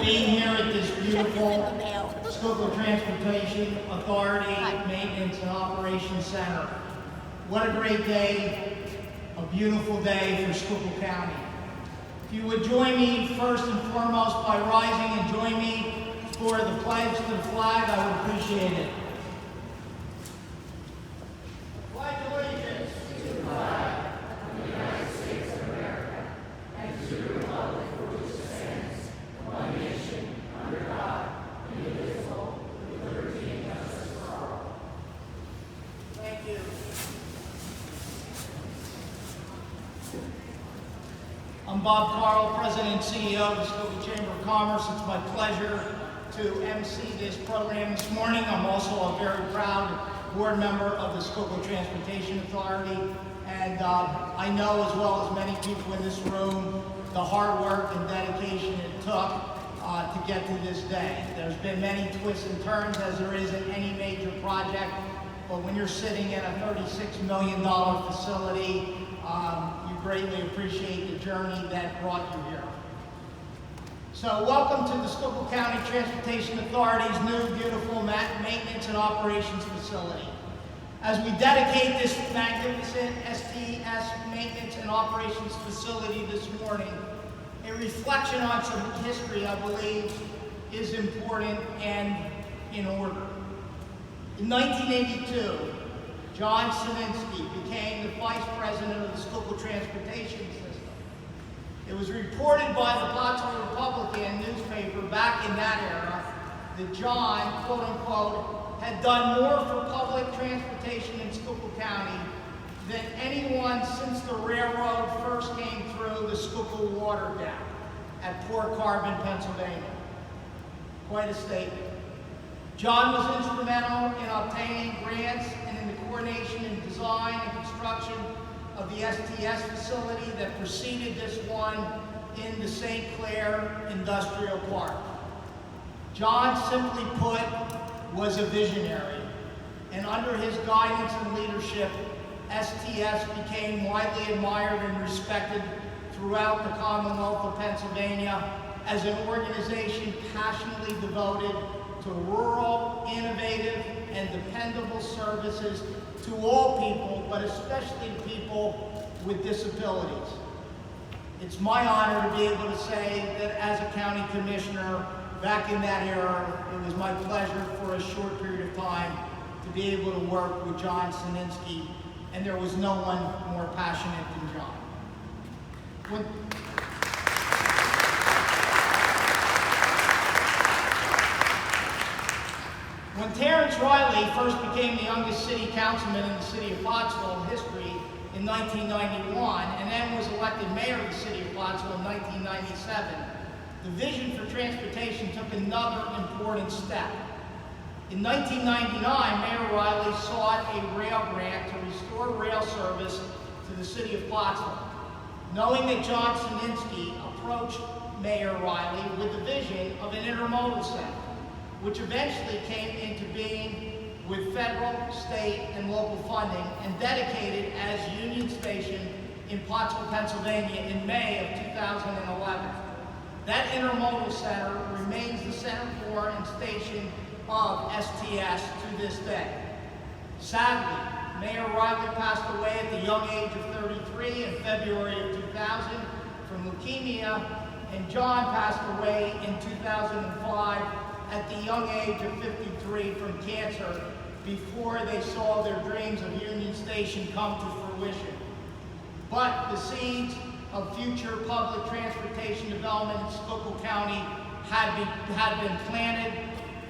being here at this beautiful Schuylkill Transportation Authority Maintenance and Operations Center. What a great day, a beautiful day for Schuylkill County. If you would join me first and foremost by rising and join me for the pledge to the flag, I would appreciate it. Pledge allegiance to the flag of the United States of America and to the republic for which it stands, one nation, under God, indivisible, with liberty and justice for all. Thank you. I'm Bob Carl, President and CEO of the Schuylkill Chamber of Commerce. It's my pleasure to MC this program this morning. I'm also a very proud board member of the Schuylkill Transportation Authority, and I know as well as many people in this room the hard work and dedication it took to get to this day. There's been many twists and turns, as there is in any major project, but when you're sitting in a $36 million facility, you greatly appreciate the journey that brought you here. So welcome to the Schuylkill County Transportation Authority's new beautiful maintenance and operations facility. As we dedicate this magnificent STS maintenance and operations facility this morning, a reflection on some history, I believe, is important and in order. In 1982, John Sininsky became the vice president of the Schuylkill Transportation System. It was reported by the Batson Republican newspaper back in that era that John, quote unquote, had done more for public transportation in Schuylkill County than anyone since the railroad first came through the Schuylkill Water Gap at Port Carbon, Pennsylvania. Quite a statement. John was instrumental in obtaining grants and in the coordination and design and construction of the STS facility that preceded this one in the St. Clair Industrial Park. John, simply put, was a visionary, and under his guidance and leadership, STS became widely admired and respected throughout the Commonwealth of Pennsylvania as an organization passionately devoted to rural, innovative, and dependable services to all people, but especially people with disabilities. It's my honor to be able to say that as a county commissioner back in that era, it was my pleasure for a short period of time to be able to work with John Sininsky, and there was no one more passionate than John. When Terrence Riley first became the youngest city councilman in the city of Pottsville in history in 1991, and then was elected mayor of the city of Pottsville in 1997, the vision for transportation took another important step. In 1999, Mayor Riley sought a rail grant to restore rail service to the city of Pottsville. Knowing that John Sininsky approached Mayor Riley with the vision of an intermodal center, which eventually came into being with federal, state, and local funding and dedicated as Union Station in Pottsville, Pennsylvania in May of 2011. That intermodal center remains the center for and station of STS to this day. Sadly, Mayor Riley passed away at the young age of 33 in February of 2000 from leukemia, and John passed away in 2005 at the young age of 53 from cancer before they saw their dreams of Union Station come to fruition. But the seeds of future public transportation development in Schuylkill County had been planted,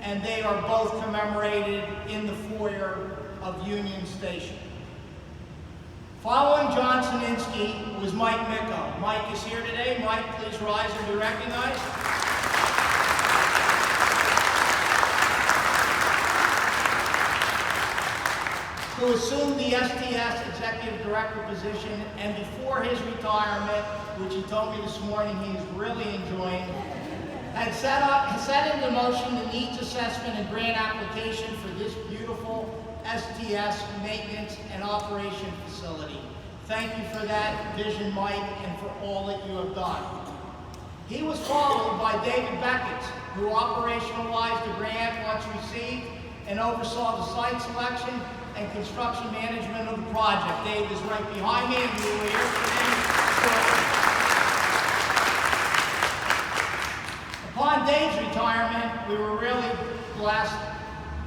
and they are both commemorated in the foyer of Union Station. Following John Sininsky was Mike Micco. Mike is here today. Mike, please rise and be recognized. Who assumed the STS Executive Director position, and before his retirement, which he told me this morning he's really enjoying, had set into motion the needs assessment and grant application for this beautiful STS maintenance and operation facility. Thank you for that vision, Mike, and for all that you have done. He was followed by David Beckett, who operationalized the grant once received and oversaw the site selection and construction management of the project. Dave is right behind me, and we will hear from him shortly. Upon Dave's retirement, we were really blessed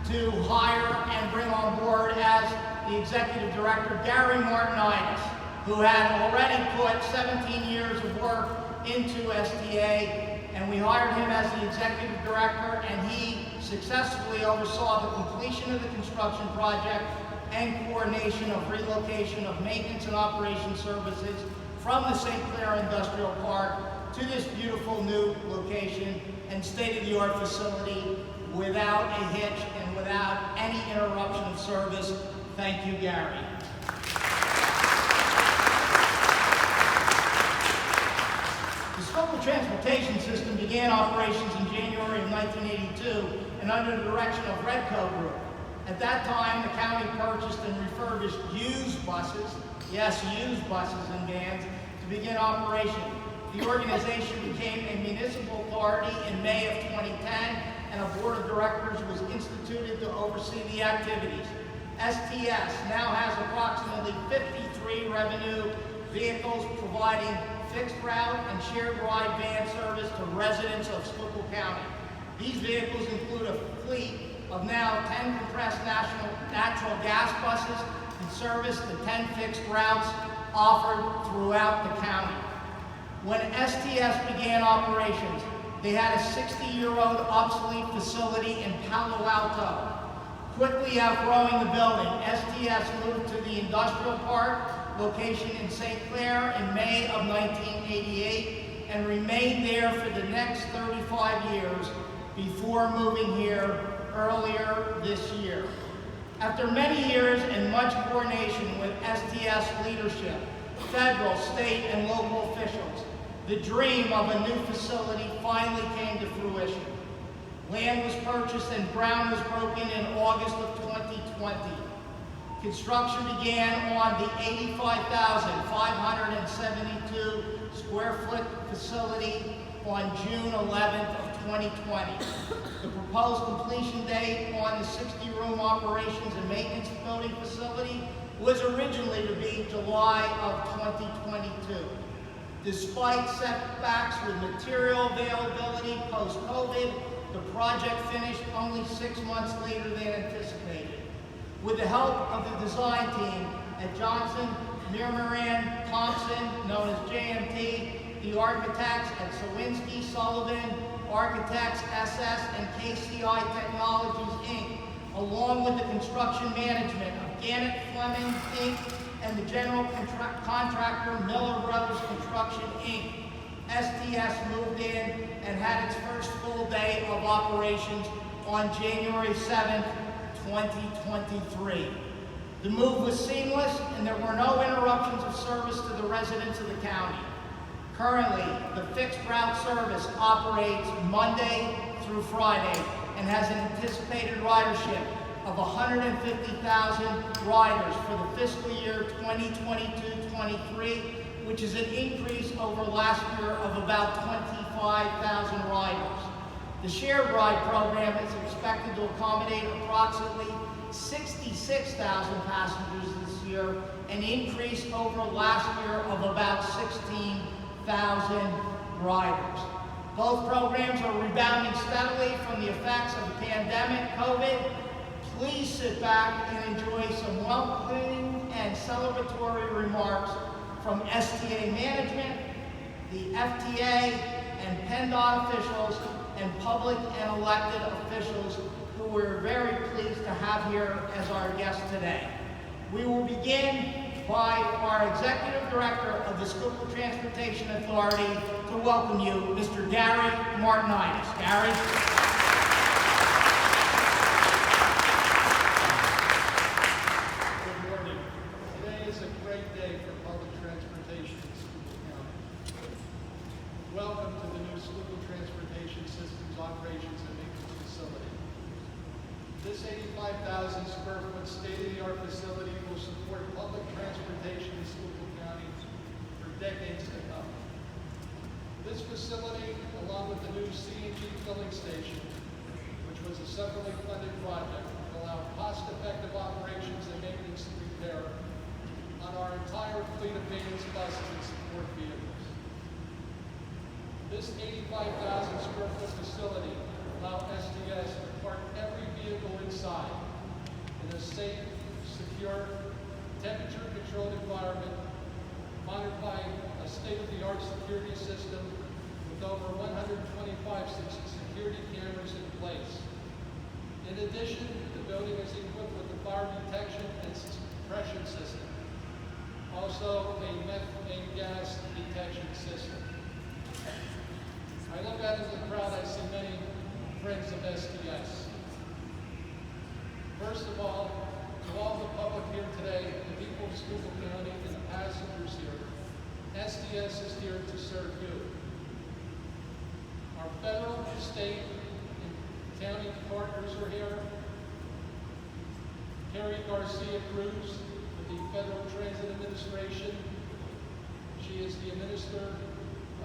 to hire and bring on board as the executive director Gary Martinitis, who had already put 17 years of work into STA, and we hired him as the executive director, and he successfully oversaw the completion of the construction project and coordination of relocation of maintenance and operation services from the St. Clair Industrial Park to this beautiful new location and state-of-the-art facility without a hitch and without any interruption of service. Thank you, Gary. The Schuylkill transportation system began operations in January of 1982 and under the direction of Redco Group. At that time, the county purchased and refurbished used buses, yes, used buses and vans, to begin operation. The organization became a municipal authority in May of 2010, and a board of directors was instituted to oversee the activities. STS now has approximately 53 revenue vehicles providing fixed route and shared ride van service to residents of Schuylkill County. These vehicles include a fleet of now 10 compressed natural gas buses that service the 10 fixed routes offered throughout the county. When STS began operations, they had a 60-year-old obsolete facility in Palo Alto. Quickly outgrowing the building, STS moved to the Industrial Park location in St. Clair in May of 1988 and remained there for the next 35 years before moving here earlier this year. After many years and much coordination with STS leadership, federal, state, and local officials, the dream of a new facility finally came to fruition. Land was purchased and ground was broken in August of 2020. Construction began on the 85,572 square foot facility on June 11th of 2020. The proposed completion date on the 60-room operations and maintenance building facility was originally to be July of 2022. Despite setbacks with material availability post-COVID, the project finished only 6 months later than anticipated. With the help of the design team at Johnson, Mirmoran, Thompson, known as JMT, the architects at Sawinski, Sullivan, Architects SS, and KCI Technologies, Inc., along with the construction management of Gannett Fleming, Inc., and the general contractor Miller Brothers Construction, Inc., STS moved in and had its first full day of operations on January 7th, 2023. The move was seamless and there were no interruptions of service to the residents of the county. Currently, the fixed route service operates Monday through Friday and has an anticipated ridership of 150,000 riders for the fiscal year 2022-23, which is an increase over last year of about 25,000 riders. The shared ride program is expected to accommodate approximately 66,000 passengers this year, an increase over last year of about 16,000 riders. Both programs are rebounding steadily from the effects of the pandemic, COVID. Please sit back and enjoy some welcoming and celebratory remarks from STA management, the FTA, and PennDOT officials, and public and elected officials who we're very pleased to have here as our guest today. We will begin by our Executive Director of the Schuylkill Transportation Authority to welcome you, Mr. Gary Martinitis. Gary. Good morning. Today is a great day for public transportation in Schuylkill County. Welcome to the new Schuylkill Transportation Systems Operations and Maintenance Facility. This 85,000 square foot state-of-the-art facility will support public transportation in Schuylkill County for decades to come. This facility, along with the new CNG filling station, which was a separately funded project, will allow cost-effective operations and maintenance and repair on our entire fleet of maintenance buses and support vehicles. This 85,000 square foot facility allows SDS to park every vehicle inside in a safe, secure, temperature-controlled environment, monitored by a state-of-the-art security system with over 125 security cameras in place. In addition, the building is equipped with a fire detection and suppression system. Also, a methane gas detection system. I look out into the crowd, I see many friends of SDS. First of all, to all the public here today, the people of Schuylkill County and the passengers here, SDS is here to serve you. Our federal, state, and county partners are here. Terry Garcia Crews with the Federal Transit Administration. She is the Minister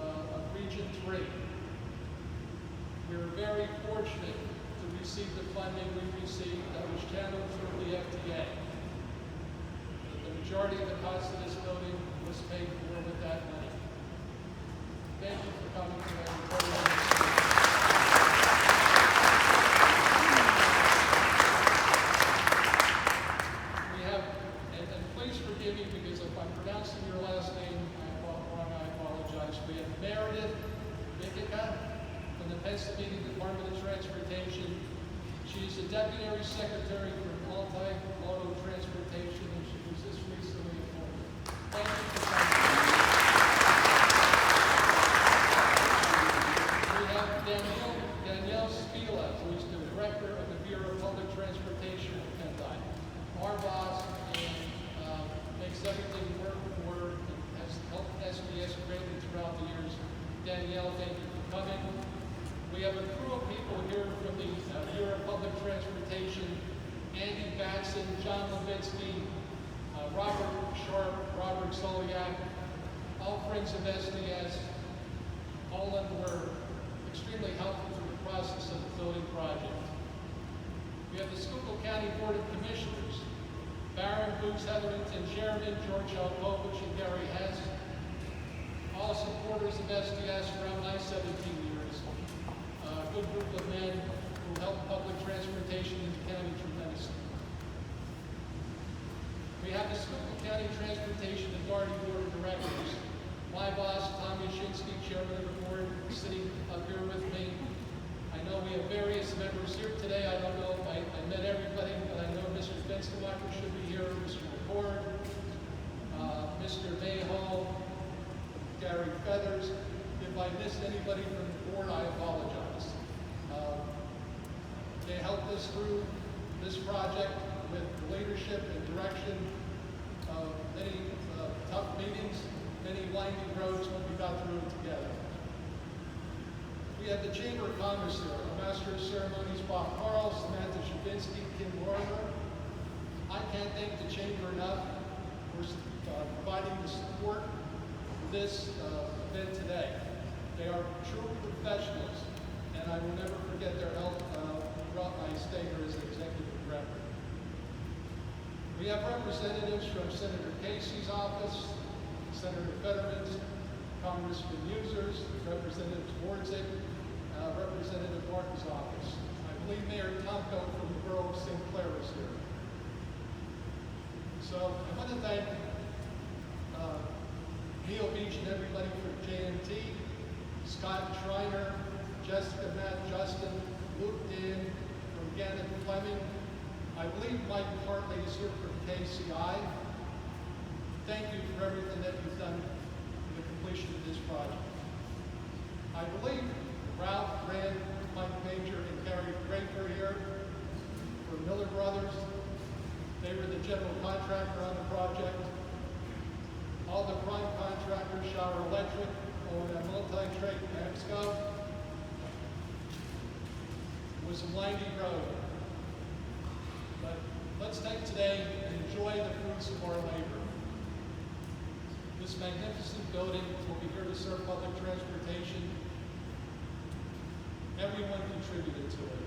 of Region 3. We are very fortunate to receive the funding we received that was channeled through the FDA. The majority of the cost of this building was paid for with that money. Thank you for coming today. We have, and please forgive me because if I'm pronouncing your last name wrong, I apologize. We have Meredith Biggica from the Pennsylvania Department of Transportation. She's the Deputy Secretary for Multimodal Transportation, and she was just recently appointed. Thank you for coming. We have Danielle Spila, who is the Director of the Bureau of Public Transportation at PennDOT. Our boss, and makes everything work for her, and has helped SDS greatly throughout the years. Danielle, thank you for coming. We have a crew of people here from the Bureau of Public Transportation: Andy Batson, John Levitsky, Robert Sharp, Robert Soliak, all friends of SDS. All of them were extremely helpful through the process of the building project. We have the Schuylkill County Board of Commissioners: Baron Boots Hetherington, Chairman, George Alpovich, and Gary Hess. All supporters of SDS for around my 17 years. A good group of men who help public transportation in the county tremendously. We have the Schuylkill County Transportation Authority Board of Directors. My boss, Tommy Shinsky, Chairman of the board, sitting up here with me. I know we have various members here today. I don't know if I met everybody, but I know Mr. Fenstermacher should be here, Mr. McCord, Mr. Mayhall, Gary Feathers. If I missed anybody from the board, I apologize. They helped us through this project with the leadership and direction of many tough meetings, many winding roads, but we got through it together. We have the Chamber of Commerce here, our Master of Ceremonies, Bob Carl, Samantha Shabinsky, Kim Warner. I can't thank the Chamber enough for providing the support for this event today. They are true professionals, and I will never forget their help throughout my stay here as Executive Director. We have representatives from Senator Casey's office, Senator Fetterman's, Congressman Users, Representative Wardzik, Representative Martin's office. I believe Mayor Tomko from the Borough of St. Clair is here. So I want to thank Neil Beach and everybody from JMT, Scott Schreiner, Jessica, Matt, Justin, Luke Dan, from Gannett Fleming. I believe Mike Hartley is here from KCI. Thank you for everything that you've done for the completion of this project. I believe Ralph, Rand, Mike Major, and Gary Draper here for Miller Brothers. They were the general contractor on the project. All the prime contractors, Shower Electric, O&M Multi-Trade, Mexico. It was a windy road. But let's take today and enjoy the fruits of our labor. This magnificent building will be here to serve public transportation. Everyone contributed to it.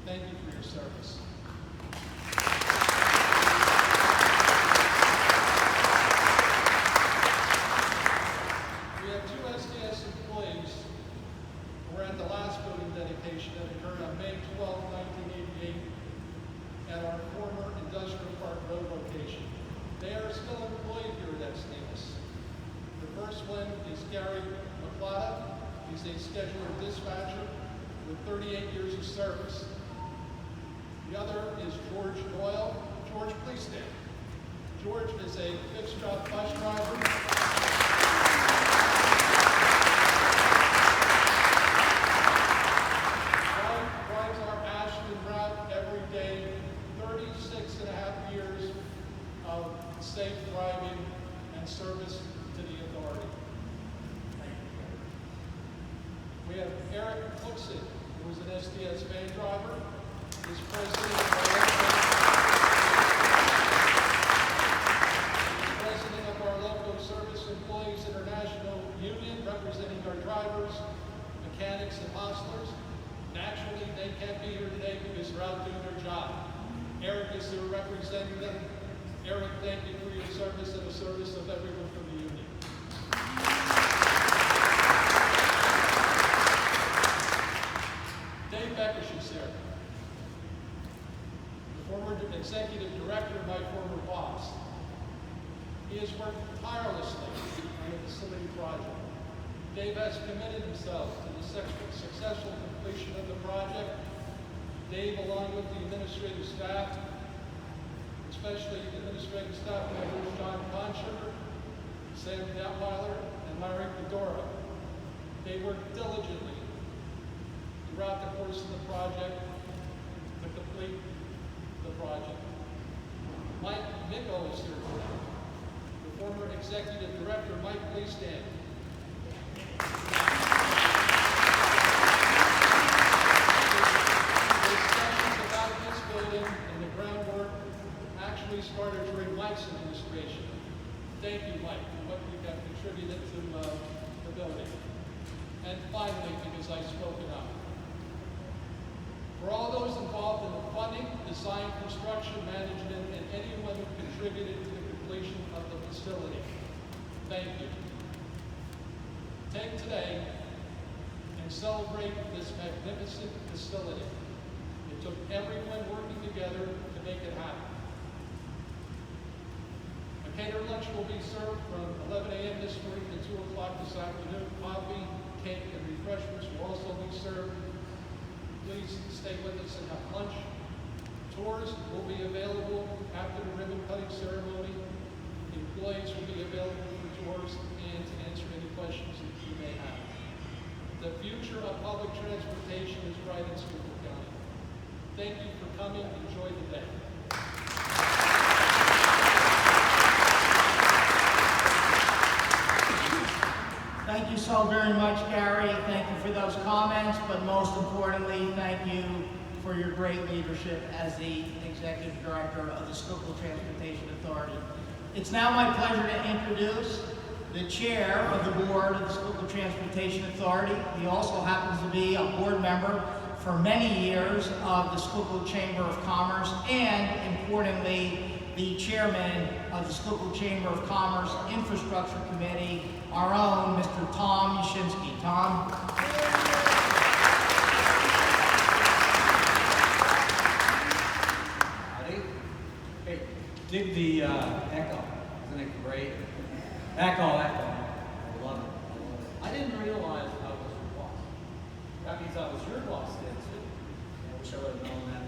Thank you for your service. We have two SDS employees who were at the last building dedication that occurred on May 12, 1988 at our former Industrial Park Road location. They are still employed here at SDS. The first one is Gary McLeod. He's a scheduler dispatcher with 38 years of service. The other is George Doyle. George, please stand. George is a fixed job bus driver. Drives our Ashland route every day, 36 and a half years of safe driving and service to the authority. We have Eric Cookson, who is an SDS van driver. He's president of our local Service Employees International Union, representing our drivers, mechanics, and hostlers. Naturally, they can't be here today because they're out doing their job. Eric is there representing them. Eric, thank you for your service and the service of everyone from the union. Dave Beckish is here. The former executive director of my former boss. He has worked tirelessly on the facility project. Dave has committed himself to the successful completion of the project. Dave, along with the administrative staff, especially the administrative staff members John Consugar, Sam Detweiler, and Larry Fedora, they worked diligently throughout the course of the project to complete the project. Mike Micko is here today. The former executive director. Mike, please stand. Discussions about this building and the groundwork actually started during Mike's administration. Thank you, Mike, for what you have contributed to the building. And finally, because I spoke enough, for all those involved in the funding, design, construction, management, and anyone who contributed to the completion of the facility, thank you. Take today and celebrate this magnificent facility. It took everyone working together to make it happen. A catered lunch will be served from 11 a.m. this morning to 2 o'clock this afternoon. Coffee, cake, and refreshments will also be served. Please stay with us and have lunch. Tours will be available after the ribbon cutting ceremony. Employees will be available for tours and to answer any questions that you may have. The future of public transportation is right in Schuylkill County. Thank you for coming. Enjoy the day. Thank you so very much, Gary. Thank you for those comments, but most importantly, thank you for your great leadership as the Executive Director of the Schuylkill Transportation Authority. It's now my pleasure to introduce the Chair of the Board of the Schuylkill Transportation Authority. He also happens to be a board member for many years of the Schuylkill Chamber of Commerce and, importantly, the Chairman of the Schuylkill Chamber of Commerce Infrastructure Committee, our own Mr. Tom Yashinsky. Tom. Howdy. Hey, dig the echo. Isn't it great? Echo. I love it. I didn't realize I was your boss. That means I was your boss then, too. I wish I would have known that.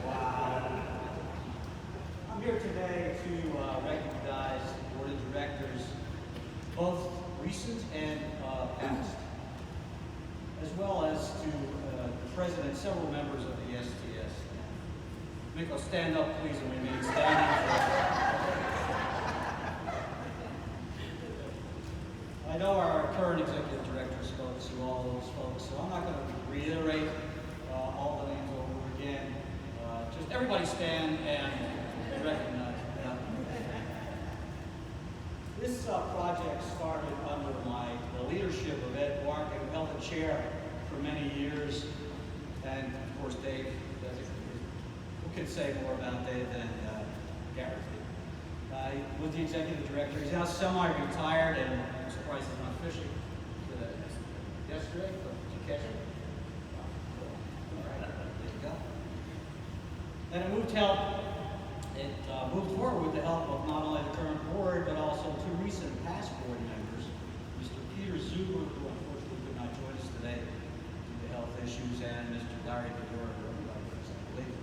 Wow. I'm here today to recognize the Board of Directors, both recent and past, as well as to the President and several members of the STS. Miko, stand up, please, and remain standing. I know our current executive director spoke to all those folks, so I'm not going to reiterate all the names over again. Just everybody stand and recognize them. chair for many years. And of course, Dave, who can say more about Dave than Gary did? He was the executive director. He's now semi-retired, and I'm surprised he's not fishing yesterday. Did you catch it? All right, there you go. Then it moved forward with the help of not only the current board, but also two recent past board members, Mr. Peter Zuber, who unfortunately could not join us today due to health issues, and Mr. Larry Biggica, who everybody knows, I believe.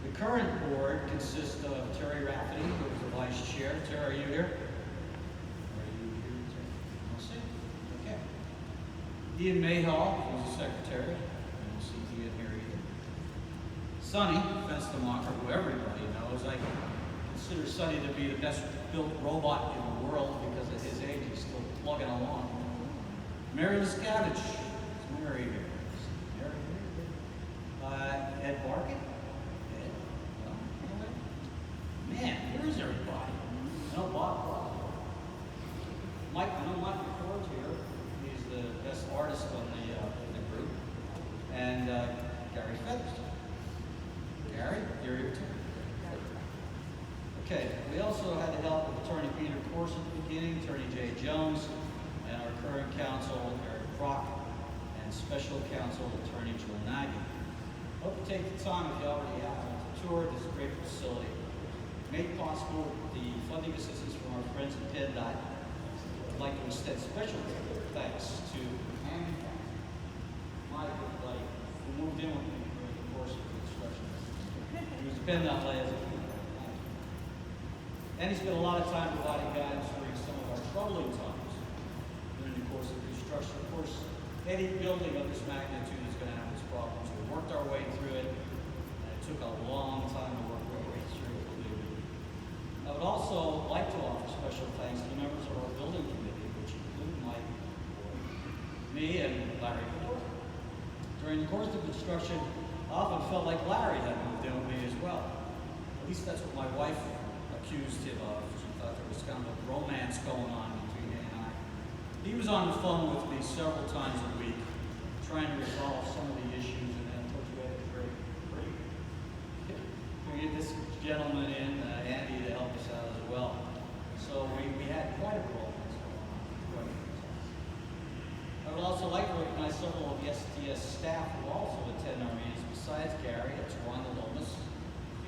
The current board consists of Terry Rafferty, who is the vice chair. Terry, are you here? Are you here, Terry? I'll see. Okay. Ian Mayhall, who's the secretary. I don't see Ian here either. Sonny Fenstermacher, who everybody knows. I consider Sonny to be the best built robot in the world because at his age he's still plugging along. Meredith Biggica. Is Mary here? Is Mary here? Ed Barkin. Ed? No, man, where is everybody? No, Bob. Mike, I know Mike McCord's here. He's the best artist on the group. And Gary Featherston. Gary, you're here too. Okay, we also had the help of Attorney Peter Corse at the beginning, Attorney Jay Jones, and our current counsel, Eric Brock, and special counsel, Attorney Jill Nagy. Hope you take the time, if you already have, to tour this great facility. Made possible with the funding assistance from our friends at PennDOT. I'd like to extend special thanks to Andy, my good buddy, who moved in with me during the course of the construction. He was a PennDOT liaison. And he spent a lot of time providing guidance during some of our troubling times during the course of construction. Of course, any building of this magnitude is going to have its problems. We worked our way through it, and it took a long time to work our way through it. I would also like to offer special thanks to the members of our building committee, which include Mike, me, and Larry Ford. During the course of construction, I often felt like Larry had moved in with me as well. At least that's what my wife accused him of. She thought there was kind of a romance going on between him and I. He was on the phone with me several times a week, trying to resolve some of the issues, and then of course we had to bring this gentleman in, Andy, to help us out as well. So we had quite a romance going on. I would also like to recognize several of the STS staff who also attend our meetings besides Gary. That's Rhonda Lomas,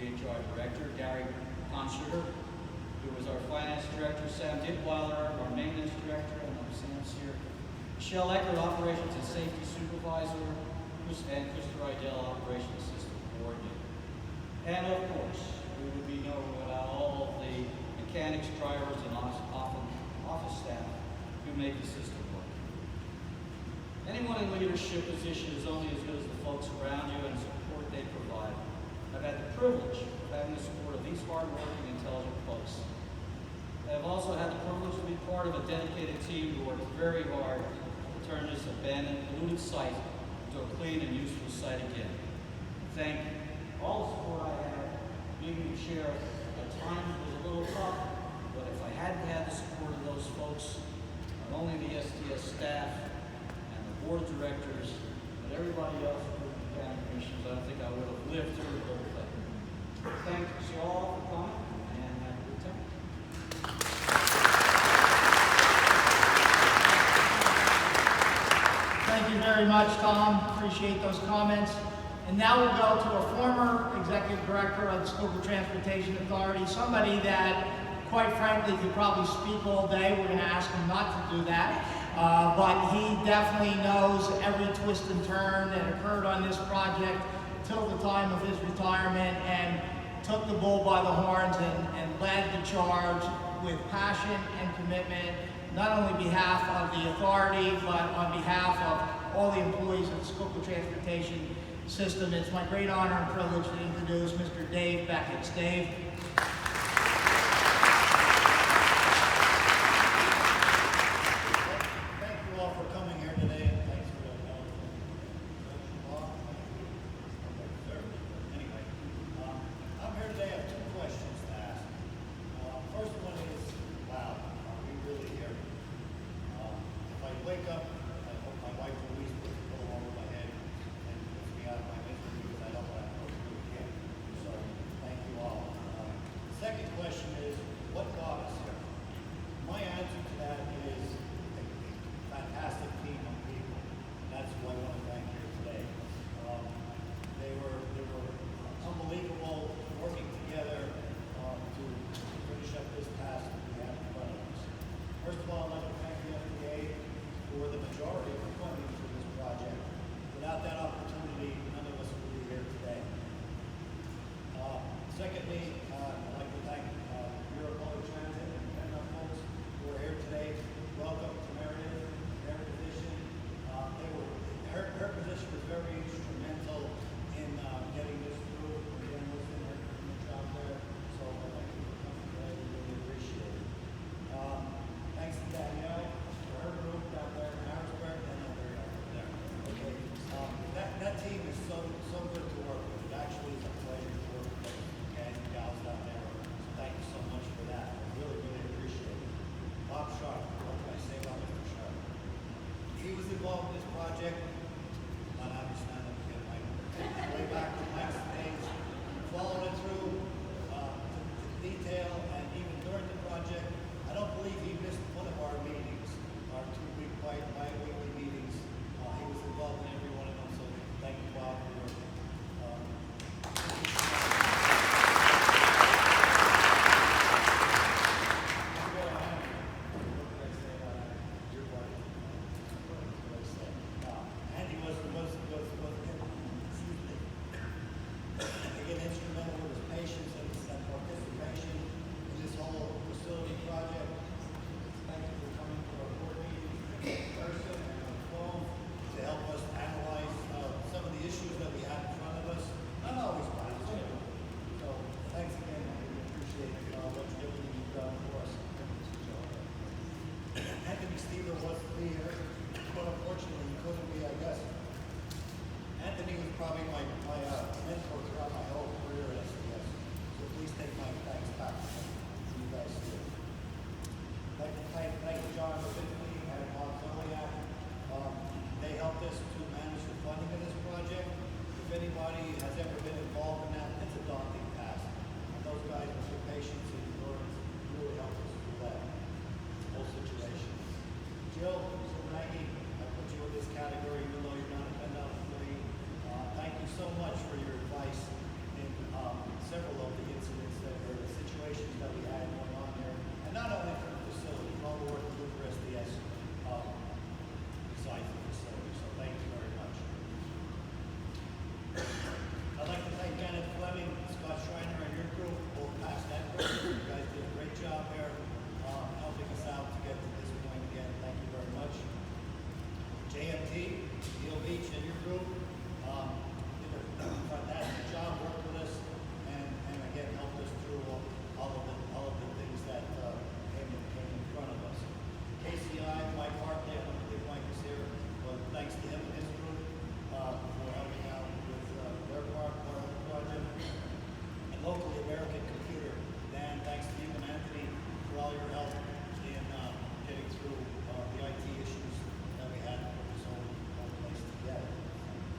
the HR director, Gary Consular, who was our finance director, Sam Dittweiler, our maintenance director, and Sam's here, Michelle Eckert, operations and safety supervisor, and Christopher Rydell, operations assistant coordinator. And of course, we would be nowhere without all of the mechanics, drivers, and office staff who make the system work. Anyone in leadership position is only as good as the folks around you and the support they provide. I've had the privilege of having the support of these hard-working, intelligent folks. I've also had the privilege to be part of a dedicated team who worked very hard to turn this abandoned, polluted site into a clean and useful site again. Thank you. All the support I had, being the chair, at times was a little tough, but if I hadn't had the support of those folks, not only the STS staff and the board of directors, but everybody else who was the county commissioners, I don't think I would have lived through the whole thing. Thank you all for coming, and have a good time. Thank you very much, Tom. Appreciate those comments. And now we'll go to a former executive director of the Schuylkill Transportation Authority, somebody that, quite frankly, could probably speak all day. We're going to ask him not to do that. But he definitely knows every twist and turn that occurred on this project till the time of his retirement, and took the bull by the horns and led the charge with passion and commitment, not only on behalf of the authority, but on behalf of all the employees of the Schuylkill Transportation System. It's my great honor and privilege to introduce Mr. Dave Beckett. Dave. Wake up, I hope my wife Louise Trish was very instrumental in getting this through. Again, was in her job there, so thank you for coming today. We really appreciate it. Thanks to Danielle for her group down there in Harrisburg and over there. Okay, that team is so good to work with. It actually is a pleasure to work with and gals down there. So thank you so much for that. I really appreciate it. Bob Sharp, what can I say about Mr. Sharp? He was involved in this project. Not having to stand up again, Mike. Way back to Mike's days, followed it through to detail, and even during the project, I don't believe he missed one of our meetings, our 2-week bi-weekly meetings. He was involved in every one of them, so thank you, Bob, for your Andy was again instrumental with his patience and his participation in this whole facility project. Thank you for coming to our board meetings in person and on the phone to help us analyze some of the issues that we have in front of us. Not always positive. So thanks again. We appreciate everything you've done for us. Anthony Stever was to be here, but unfortunately he couldn't be, I guess. Anthony was probably my mentor throughout my whole career at SDS. So please take my thanks back to you guys here. I'd like to thank John Revickley and Bob Zoliak. They helped us to manage the funding of this project. If anybody has ever been involved in that, it's a daunting task. And those guys with their patience and endurance really helped us through that whole situation. Jill Zimraggi, I put you in this category even though you're not a PennDOT employee. Thank you so much for your advice in several of the incidents that were the situations that we had going on there. And not only for the facility, but all the work we do for SDS besides the facility. So thank you very much. I'd like to thank Janet Fleming, Scott Schreiner, and your group, both past and present. You guys did a great job there helping us out to get to this point again. Thank you very much. JMT, Neil Beach, and your group did a fantastic job, worked with us, and again helped us through all of the things that came in front of us. KCI, Mike Hartley, I don't believe Mike is here, but thanks to him and his group for helping out with their part of the project. And locally, American Computer, Dan, thanks to you and Anthony for all your help in getting through the IT issues that we had to put this whole place together.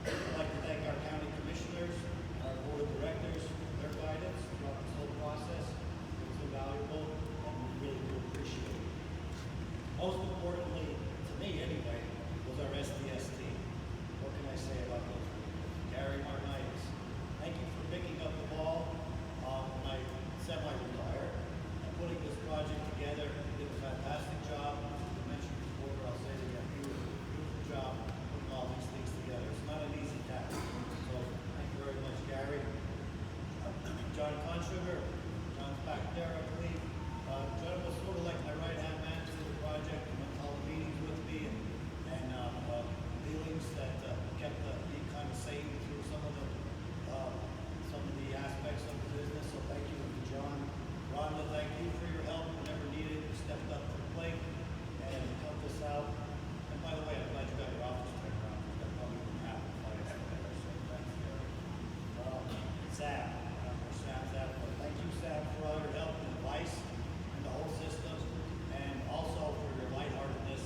I'd like to thank our county commissioners, our board of directors, for their guidance throughout this whole process. It was invaluable, and we really do appreciate it. Most importantly, to me anyway, was our SDS team. What can I say about those people? Gary Marnitis, thank you for picking up the ball when I semi-retired and putting this project together. You did a fantastic job. As I mentioned before, I'll say it again, you did a beautiful job putting all these things together. It's not an easy task. So thank you very much, Gary. John Consugar, John's back there, I believe. John was sort of like my right-hand man to the project. He went to all the meetings with me and dealings that kept me kind of sane through some of the aspects of the business. So thank you to John. Rhonda, thank you for your help whenever needed. You stepped up to the plate and helped us out. And by the way, I'm glad you got your office turned around. That probably wouldn't happen if I was there. So thanks, Gary. Sam, Sam's out. Thank you, Sam, for all your help and advice in the whole system, and also for your lightheartedness.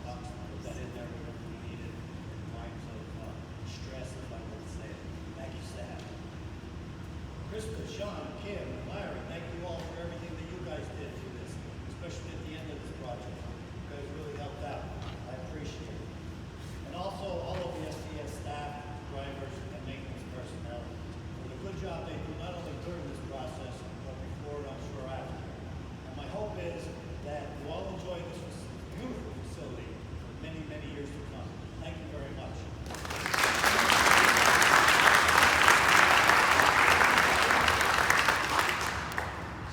Put that in there whenever we needed in times of stress, if I would say it. Thank you, Sam. Krista, Sean, Kim, and Larry, thank you all for everything that you guys did through this, especially at the end of this project. You guys really helped out. I appreciate it. And also all of the SDS staff, drivers, and maintenance personnel for the good job they do not only during this process, but before and I'm sure after. And my hope is that you all enjoy this beautiful facility for many, many years to come. Thank you very much.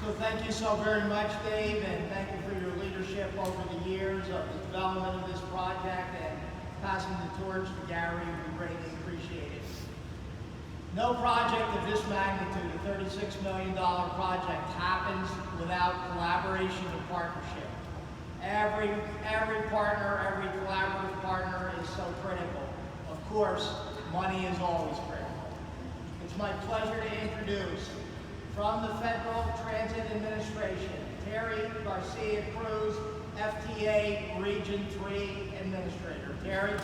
So thank you so very much, Dave, and thank you for your leadership over the years of the development of this project. And passing the torch to Gary, we greatly appreciate it. No project of this magnitude, a $36 million project, happens without collaboration and partnership. Every partner, every collaborative partner is so critical. Of course, money is always critical. It's my pleasure to introduce, from the Federal Transit Administration, Terry Garcia Crews, FTA Region 3 Administrator. Terry.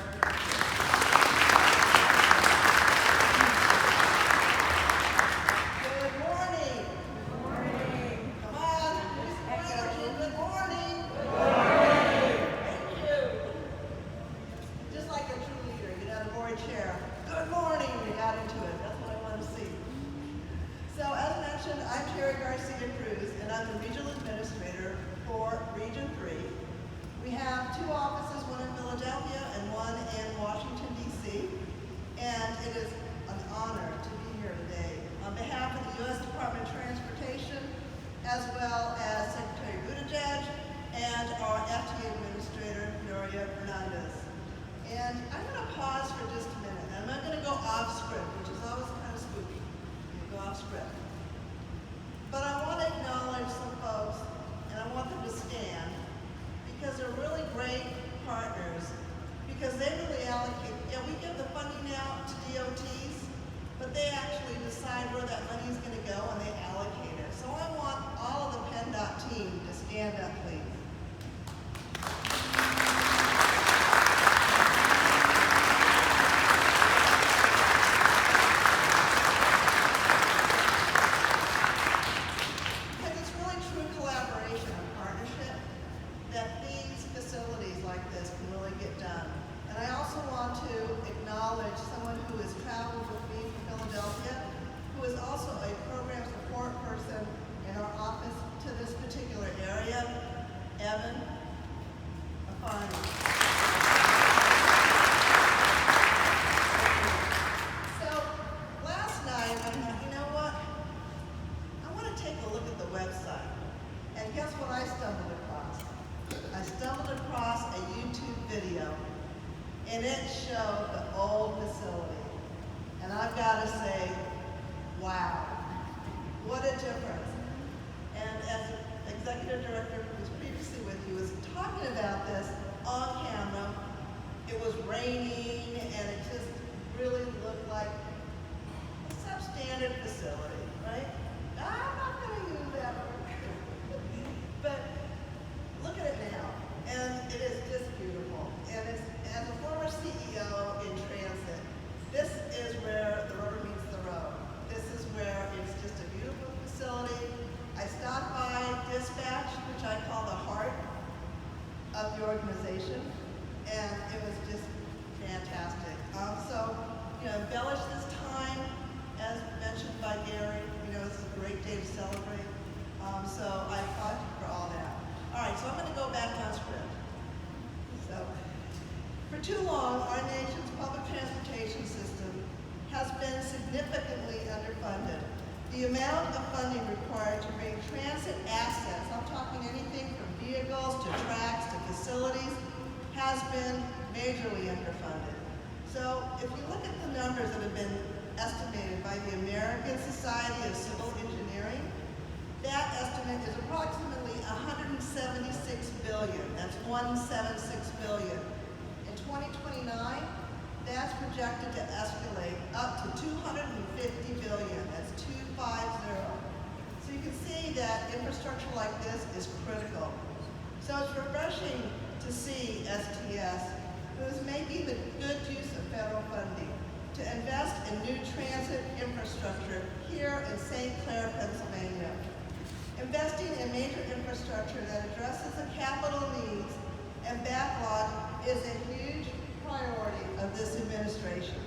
I'm Terry Garcia Crews, and I'm the Regional Administrator for Region 3. We have two offices, one in Philadelphia and one in Washington, D.C. And it is an honor to be here today on behalf of the U.S. Department of Transportation, as well as Secretary Buttigieg and our FTA Administrator, Noria Hernandez. And I'm going to pause for just a minute. I'm not going to go off script, which is always kind of spooky. You go off script. But I want to acknowledge some folks, and I want them to stand, because they're really great partners, because they really allocate. Yeah, we give the funding out to DOTs, but they actually decide where that money is going to go, and they allocate it. So I want all of the PennDOT team to stand up, please. And it showed the old facility. And I've got to say, wow, what a difference. And as Executive Director who was previously with you was talking about this on camera, it was raining and it just really looked like a substandard facility, right? I'm not going to use that word. But look at it now. And it is just beautiful. And it's, as a former CEO in transit, this is where the rubber meets the road. This is where it's just a beautiful facility. I stopped by dispatch, which I call the heart of the organization, and it was just fantastic. So, embellish this time, as mentioned by Gary. This is a great day to celebrate. So I applaud you for all that. All right, so I'm going to go back on script. So, for too long, our nation's public transportation system has been significantly underfunded. The amount of funding required to bring transit assets, I'm talking anything from vehicles to tracks to facilities, has been majorly underfunded. So if you look at the numbers that have been estimated by the American Society of Civil Engineering, that estimate is approximately $176 billion. That's $176 billion. In 2029, that's projected to escalate up to $250 billion. That's 250. So you can see that infrastructure like this is critical. So it's refreshing to see STS, who is making the good use of federal funding, to invest in new transit infrastructure here in St. Clair, Pennsylvania. Investing in major infrastructure that addresses the capital needs and backlog is a huge priority of this administration.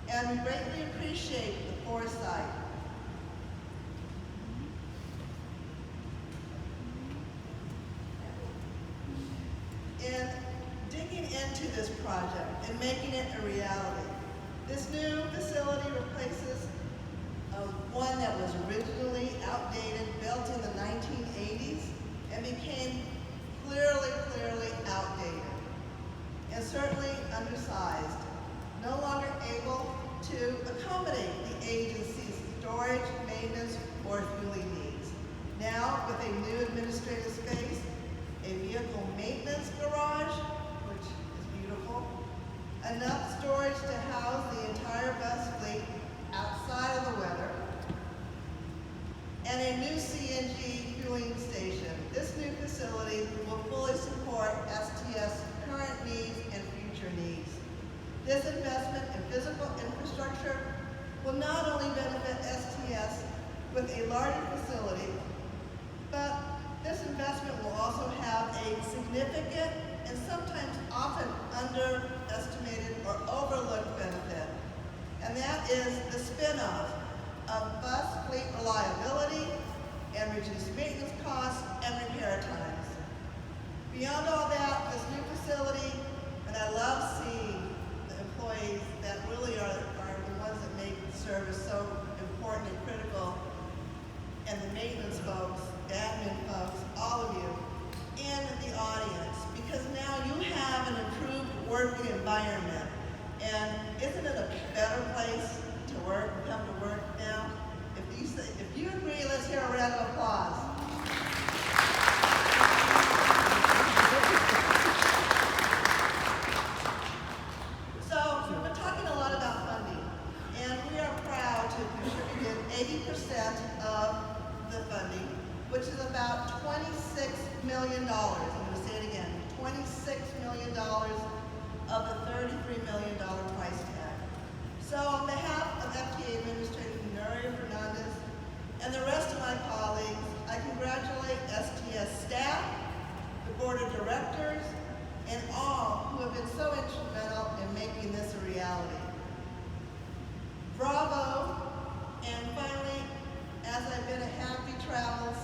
And we greatly appreciate the foresight. In digging into this project and making it a reality. This new facility replaces one that was originally outdated, built in the 1980s, and became clearly outdated. and certainly undersized, no longer able to accommodate the agency's storage, maintenance, or fueling needs. Now, with a new administrative space, a vehicle maintenance garage, which is beautiful, enough storage to house the entire bus fleet outside of the weather, and a new CNG fueling station. This new facility will fully support STS current needs and future needs. This investment in physical infrastructure will not only benefit STS with a larger facility, but this investment will also have a significant and sometimes often underestimated or overlooked benefit, and that is the spin-off of bus fleet reliability and reduced maintenance costs and repair times. Beyond all that, this new facility, and I love seeing the employees that really are the ones that make the service so important and critical, and the maintenance folks, the admin folks, all of you, in the audience, because now you have an improved working environment. And isn't it a better place to work, come to work now? If you agree, let's hear a round of applause. So, we're talking a lot about funding, and we are proud to have contributed 80% of the funding, which is about $26 million. I'm going to say it again, $26 million of the $33 million price tag. So on behalf of FTA Administrator Fernandez and the rest of my colleagues, I congratulate STS staff, the board of directors, and all who have been so instrumental in making this a reality. Bravo, and finally, as I bid a happy travels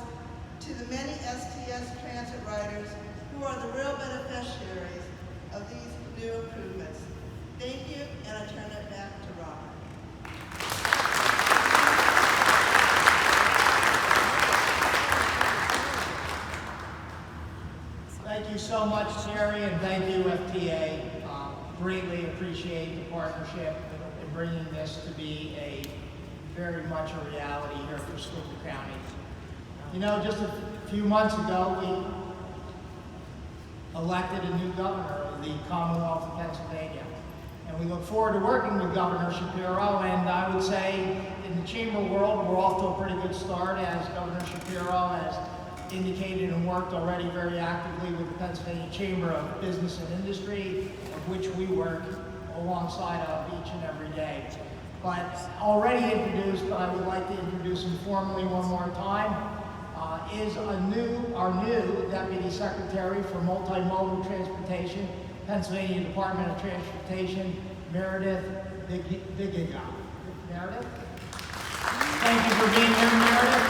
to the many STS transit riders who are the real beneficiaries of these new improvements. Thank you, and I turn it back to Robert. Thank you so much, Terry, and thank you, FTA. Greatly appreciate the partnership in bringing this to be very much a reality here for Schuylkill County. You know, just a few months ago, we elected a new governor of the Commonwealth of Pennsylvania. And we look forward to working with Governor Shapiro, and I would say in the chamber world, we're off to a pretty good start, as Governor Shapiro has indicated and worked already very actively with the Pennsylvania Chamber of Business and Industry, of which we work alongside of each and every day. But already introduced, but I would like to introduce him formally one more time, is our new Deputy Secretary for Multimodal Transportation, Pennsylvania Department of Transportation, Meredith Biggica. Meredith? Thank you for being here, Meredith.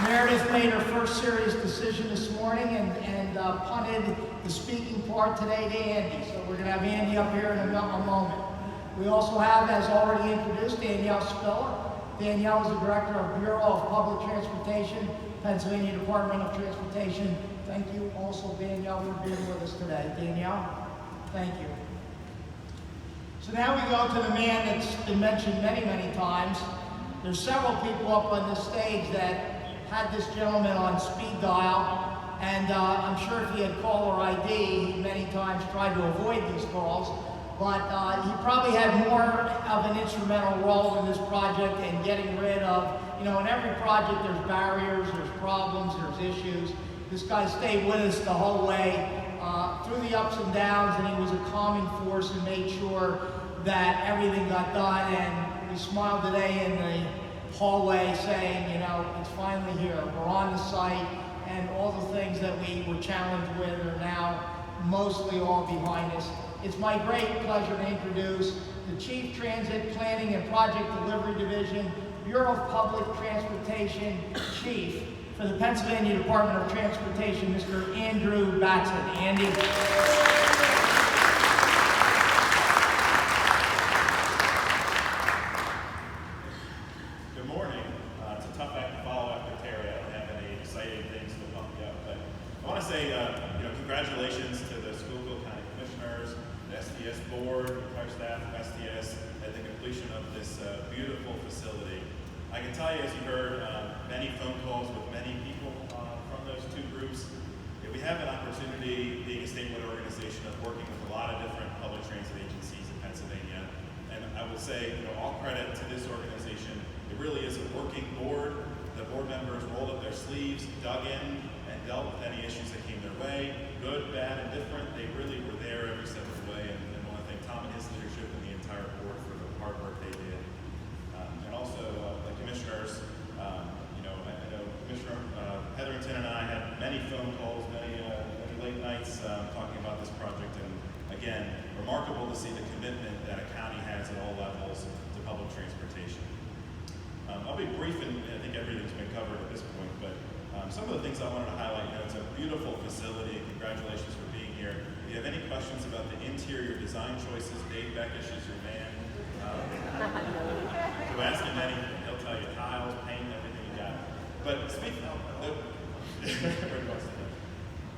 Meredith made her first serious decision this morning and punted the speaking part today to Andy. So we're going to have Andy up here in a moment. We also have, as already introduced, Danielle Spiller. Danielle is the Director of Bureau of Public Transportation, Pennsylvania Department of Transportation. Thank you also, Danielle, for being with us today. Danielle, thank you. So now we go to the man that's been mentioned many, many times. There's several people up on this stage that had this gentleman on speed dial, and I'm sure if he had caller ID, he many times tried to avoid these calls, but he probably had more of an instrumental role in this project and getting rid of, you know, in every project there's barriers, there's problems, there's issues. This guy stayed with us the whole way through the ups and downs, and he was a calming force and made sure that everything got done. And we smiled today in the hallway saying, you know, it's finally here. We're on the site, and all the things that we were challenged with are now mostly all behind us. It's my great pleasure to introduce the Chief Transit Planning and Project Delivery Division, Bureau of Public Transportation Chief for the Pennsylvania Department of Transportation, Mr. Andrew Batson. Andy. Good morning. It's a tough act to follow after Terry. I don't have any exciting things to pump you up, but I want to say, congratulations to the board, the entire staff of STS at the completion of this beautiful facility. I can tell you, as you heard, many phone calls with many people from those two groups. We have an opportunity, being a statewide organization, of working with a lot of different public transit agencies in Pennsylvania. And I will say, all credit to this organization. It really is a working board. The board members rolled up their sleeves, dug in, and dealt with any issues that came their way, good, bad, and different. They really were there every step of the way, and I want to thank Tom and his leadership and the entire board for the hard work they did. And also the commissioners, I know Commissioner Hetherington and I had many phone calls, many late nights talking about this project, and again, remarkable to see the commitment that a county has at all levels to public transportation. I'll be brief, and I think everything's been covered at this point, but some of the things I wanted to highlight, it's a beautiful facility. Congratulations for being here. If you have any questions about the interior design choices, Dave Beckish is your man. So ask him anything. He'll tell you tiles, paint, everything you got. But speaking of,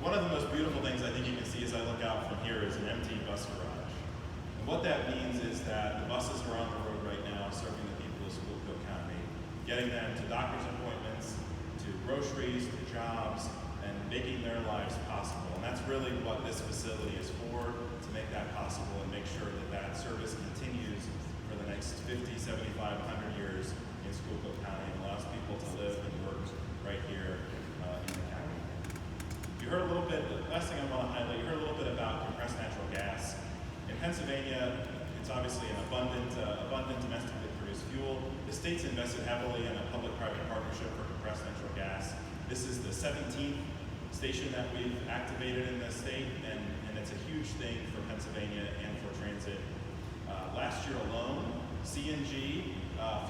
one of the most beautiful things I think you can see as I look out from here is an empty bus garage. And what that means is that the buses are on the road right now serving the people of Schuylkill County, getting them to doctor's appointments, to groceries, to jobs, and making their lives possible. And that's really what this facility is for, to make that possible and make sure that that service continues for the next 50, 75, 100 years in Schuylkill County and allows people to live and work right here in the county. You heard a little bit, the last thing I want to highlight, you heard a little bit about compressed natural gas. In Pennsylvania, it's obviously an abundant domestically produced fuel. The state's invested heavily in a public-private partnership for compressed natural gas. This is the 17th station that we've activated in the state, and it's a huge thing for Pennsylvania and for transit. Last year alone, CNG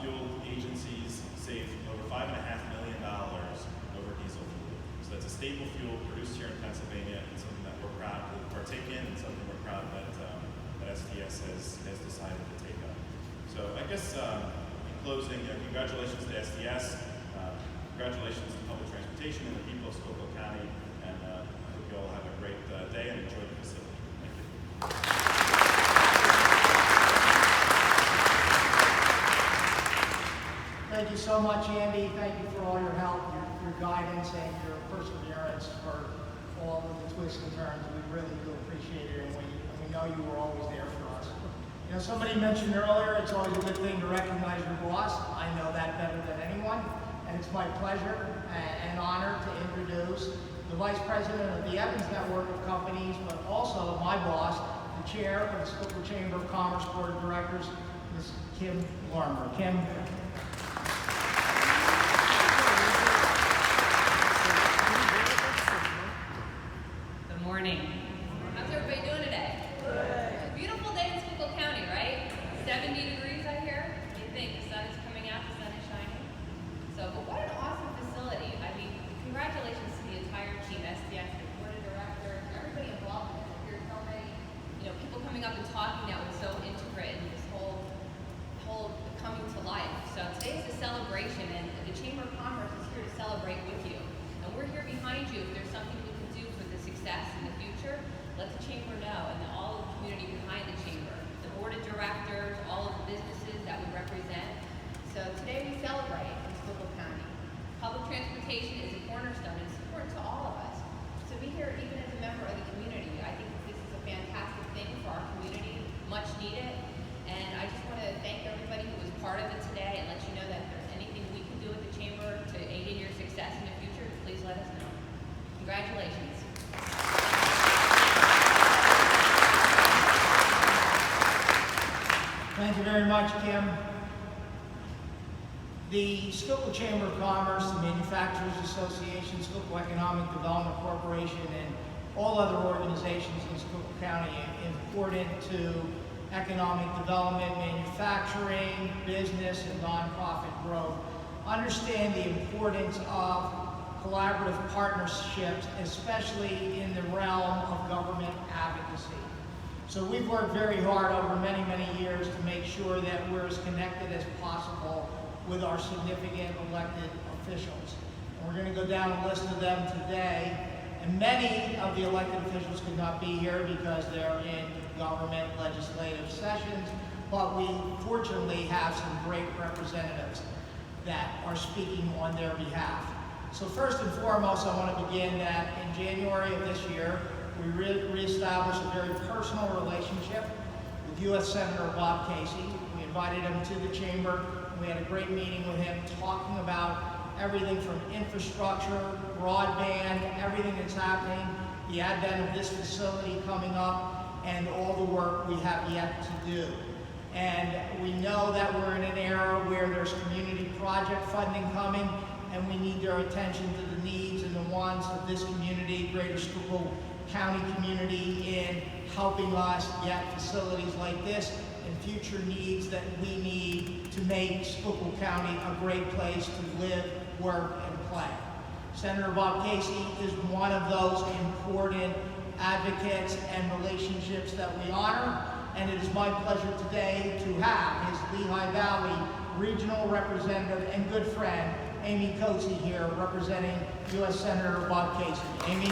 fuel agencies saved over $5.5 million over diesel fuel. So that's a staple fuel produced here in Pennsylvania, and something that we're proud to partake in, and something we're proud that STS has decided to take up. So I guess in closing, congratulations to STS, congratulations to public transportation and the people of Schuylkill County, and I hope you all have a great day and enjoy the facility. Thank you. Thank you so much, Andy. Thank you for all your help, your guidance, and your perseverance for all of the twists and turns. We really do appreciate it, and we know you were always there for us. Somebody mentioned earlier, it's always a good thing to recognize your boss. I know that better than anyone, and it's my pleasure and honor to introduce the Vice President of the Evans Network of Companies, but also my boss, the Chair of the Schuylkill Chamber of Commerce Board of Directors, Ms. Kim Larmer. Kim. Good morning. How's everybody doing today? Good. Beautiful day in Schuylkill County, right? 70 degrees out here. What do you think? The sun is coming out, the sun is shining. So, but what an awesome facility. I mean, congratulations to the entire team, STS, the board of directors, everybody involved in it. There's so many, people coming up and talking that was so intricate in this whole coming to life. So today's a celebration, and the Chamber of Commerce is here to celebrate with you. And we're here behind you. If there's something we can do for the success in the future, let the Chamber know, and all of the community behind the Chamber, the board of directors, all of the businesses that we represent. So today we celebrate in Schuylkill County. Public transportation is a cornerstone, and it's important to all of us. To be here, even as a member of the community, I think this is a fantastic thing for our community, much needed. And I just want to thank everybody who was part of it today, and let you know that if there's anything we can do at the Chamber to aid in your success in the future, please let us know. Congratulations. Thank you very much, Kim. The Schuylkill Chamber of Commerce, the Manufacturers Association, Schuylkill Economic Development Corporation, and all other organizations in Schuylkill County important to economic development, manufacturing, business, and nonprofit growth, understand the importance of collaborative partnerships, especially in the realm of government advocacy. So we've worked very hard over many, many years to make sure that we're as connected as possible with our significant elected officials. And we're going to go down a list of them today. And many of the elected officials could not be here because they're in government legislative sessions, but we fortunately have some great representatives that are speaking on their behalf. So first and foremost, I want to begin that in January of this year, we reestablished a very personal relationship with U.S. Senator Bob Casey. We invited him to the chamber. We had a great meeting with him talking about everything from infrastructure, broadband, everything that's happening, the advent of this facility coming up, and all the work we have yet to do. And we know that we're in an era where there's community project funding coming, and we need their attention to the needs and the wants of this community, Greater Schuylkill County community, in helping us get facilities like this and future needs that we need to make Schuylkill County a great place to live, work, and play. Senator Bob Casey is one of those important advocates and relationships that we honor, and it is my pleasure today to have his Lehigh Valley Regional Representative and good friend, Amy Coatsy, here representing U.S. Senator Bob Casey. Amy?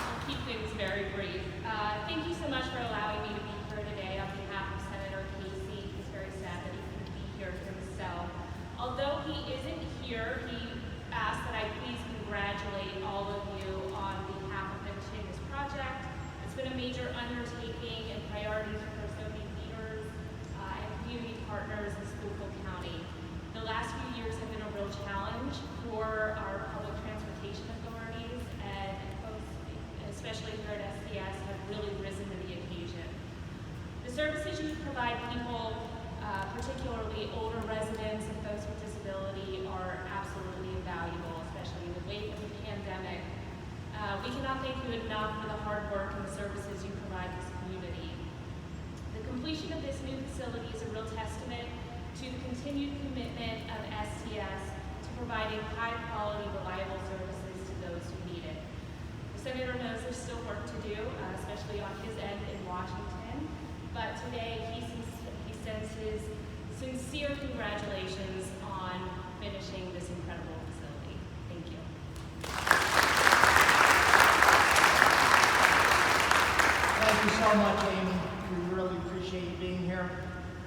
I'll keep things very brief. Thank you so much for allowing me to be here today on behalf of Senator Casey. He's very sad that he couldn't be here himself. Although he isn't here, he asked that I please congratulate all of you on behalf of finishing this project. It's been a major undertaking and priorities for so many leaders and community partners in Schuylkill County. The last few years have been a real challenge for our public transportation authorities, and folks, especially here at STS, have really risen to the occasion. The services you provide people, particularly older residents and folks with disability, are absolutely invaluable, especially in the wake of the pandemic. We cannot thank you enough for the hard work and the services you provide this community. The completion of this new facility is a real testament to the continued commitment of STS to providing high-quality, reliable services to those who need it. The Senator knows there's still work to do, especially on his end in Washington, but today he sends his sincere congratulations on finishing this incredible facility. Thank you. Thank you so much, Amy. We really appreciate you being here.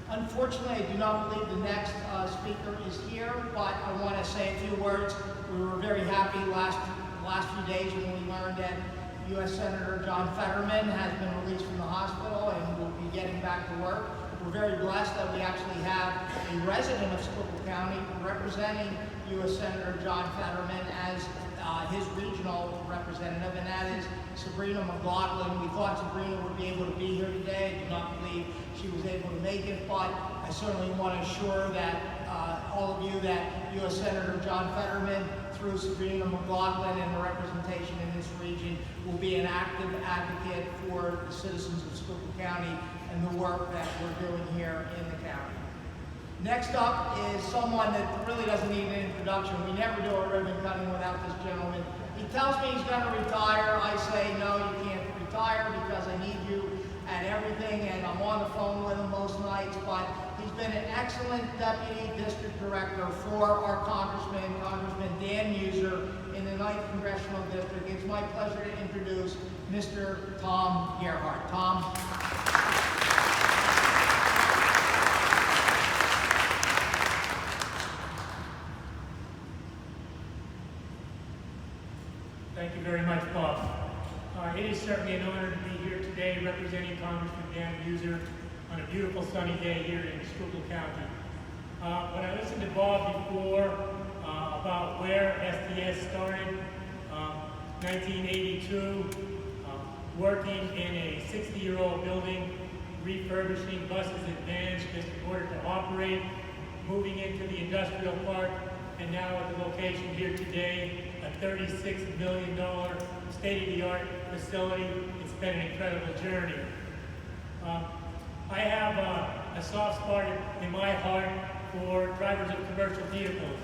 Unfortunately, I do not believe the next speaker is here, but I want to say a few words. We were very happy last few days when we learned that U.S. Senator John Fetterman has been released from the hospital and will be getting back to work. We're very blessed that we actually have a resident of Schuylkill County representing U.S. Senator John Fetterman as his regional representative, and that is Sabrina McLaughlin. We thought Sabrina would be able to be here today. I do not believe she was able to make it, but I certainly want to assure that all of you that U.S. Senator John Fetterman, through Sabrina McLaughlin and the representation in this region, will be an active advocate for the citizens of Schuylkill County and the work that we're doing here in the county. Next up is someone that really doesn't need an introduction. We never do a ribbon cutting without this gentleman. He tells me he's going to retire. I say, no, you can't retire because I need you at everything, and I'm on the phone with him most nights, but he's been an excellent deputy district director for our Congressman Dan Muser in the 9th Congressional District. It's my pleasure to introduce Mr. Tom Gerhardt. Tom. Thank you very much, Bob. It is certainly an honor to be here today representing Congressman Dan Muser on a beautiful sunny day here in Schuylkill County. When I listened to Bob before about where STS started, 1982, working in a 60-year-old building, refurbishing buses and vans just in order to operate, moving into the industrial park, and now at the location here today, a $36 million state-of-the-art facility. It's been an incredible journey. I have a soft spot in my heart for drivers of commercial vehicles.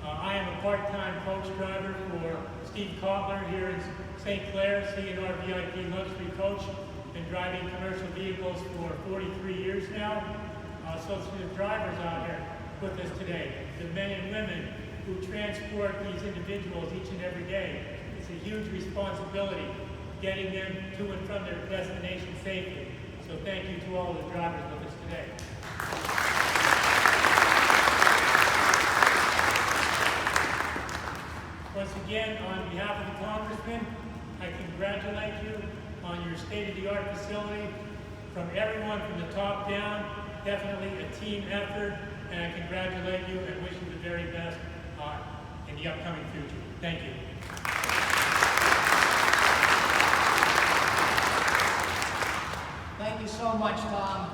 I am a part-time coach driver for Steve Kotler here in St. Clair, C&R VIP luxury coach. Been driving commercial vehicles for 43 years now. So to the drivers out here with us today, the men and women who transport these individuals each and every day, it's a huge responsibility getting them to and from their destination safely. So thank you to all the drivers with us today. Once again, on behalf of the Congressman, I congratulate you on your state-of-the-art facility. From everyone from the top down, definitely a team effort, and I congratulate you and wish you the very best in the upcoming future. Thank you. Thank you so much, Tom.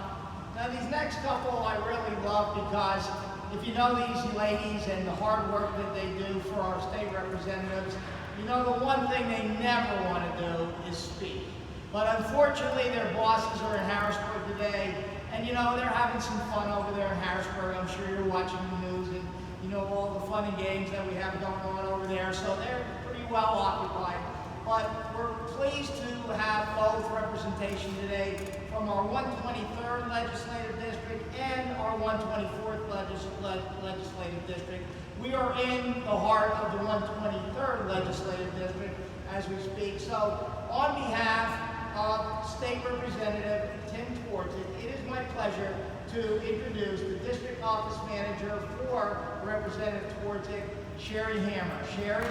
Now, these next couple I really love because if you know these ladies and the hard work that they do for our state representatives, you know the one thing they never want to do is speak. But unfortunately, their bosses are in Harrisburg today, and you know, they're having some fun over there in Harrisburg. I'm sure you're watching the news and you know all the fun and games that we have going on over there, so they're pretty well occupied. But we're pleased to have both representation today from our 123rd Legislative District and our 124th Legislative District. We are in the heart of the 123rd Legislative District as we speak. So on behalf of State Representative Tim Twardzick, it is my pleasure to introduce the District Office Manager for Representative Twardzick, Sherry Hammer. Sherry?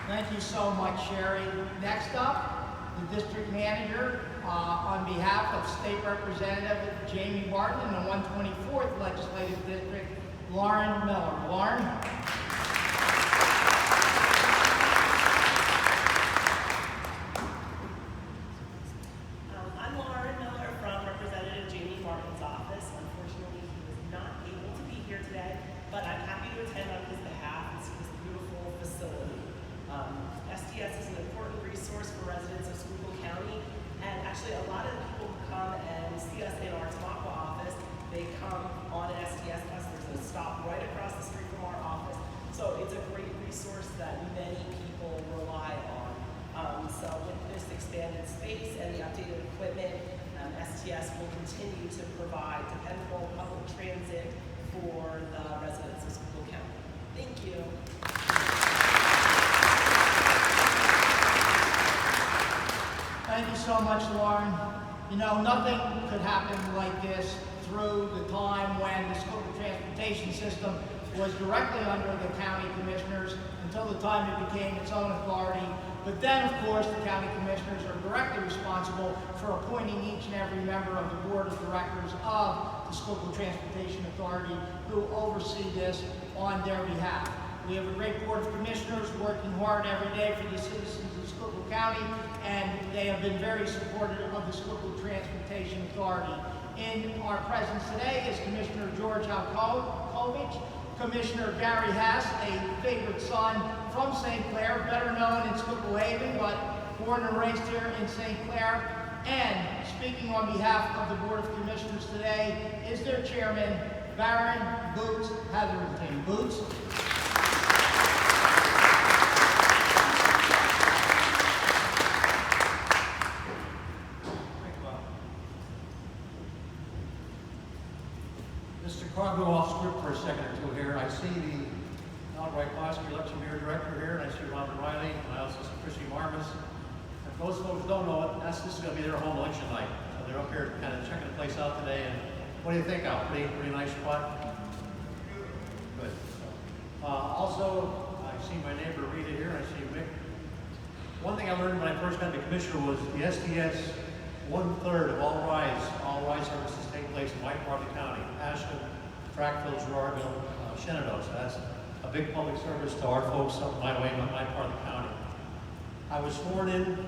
Thank you so much, Sherry. Next up, the District Manager on behalf of State Representative Jamie Barton in the 124th Legislative District, Lauren Miller. Lauren? I'm Lauren Miller from Representative Jamie Barton's office. Unfortunately, he was not able to be here today, but I'm happy to attend on his behalf and see this beautiful facility. STS is an important resource for residents of Schuylkill County, and actually a lot of the people who come and see us in our Tamaqua office, they come on an STS bus. There's a stop right across the street from our office. So it's a great resource that many people rely on. So with this expanded space and the updated equipment, STS will continue to provide dependable public transit for the residents of Schuylkill County. Thank you. Thank you so much, Lauren. You know, nothing could happen like this through the time when the Schuylkill transportation system was directly under the county commissioners until the time it became its own authority. But then, of course, the county commissioners are directly responsible for appointing each and every member of the board of directors of the Schuylkill Transportation Authority who oversee this on their behalf. We have a great board of commissioners working hard every day for the citizens of Schuylkill County, and they have been very supportive of the Schuylkill Transportation Authority. In our presence today is Commissioner George Alkovich, Commissioner Gary Hess, a favorite son from St. Clair, better known in Schuylkill Haven, but born and raised here in St. Clair. And speaking on behalf of the Board of Commissioners today is their chairman, Baron Boots Hetherington. Boots? Before I go off script for a second or two here, I see the outright Koski election bureau director here, and I see Robert Riley, and I also see Chrissy Marmas. And for those folks who don't know it, this is going to be their home election night. So they're up here kind of checking the place out today. And what do you think, Al? Pretty nice spot? Good. Also, I see my neighbor Rita here, and I see Mick. One thing I learned when I first got the commissioner was the SDS, 1/3 of all ride services take place in my part of the county. Ashland, Frackville, Gerardville, Shenandoah. So that's a big public service to our folks up my way, my part of the county. I was sworn in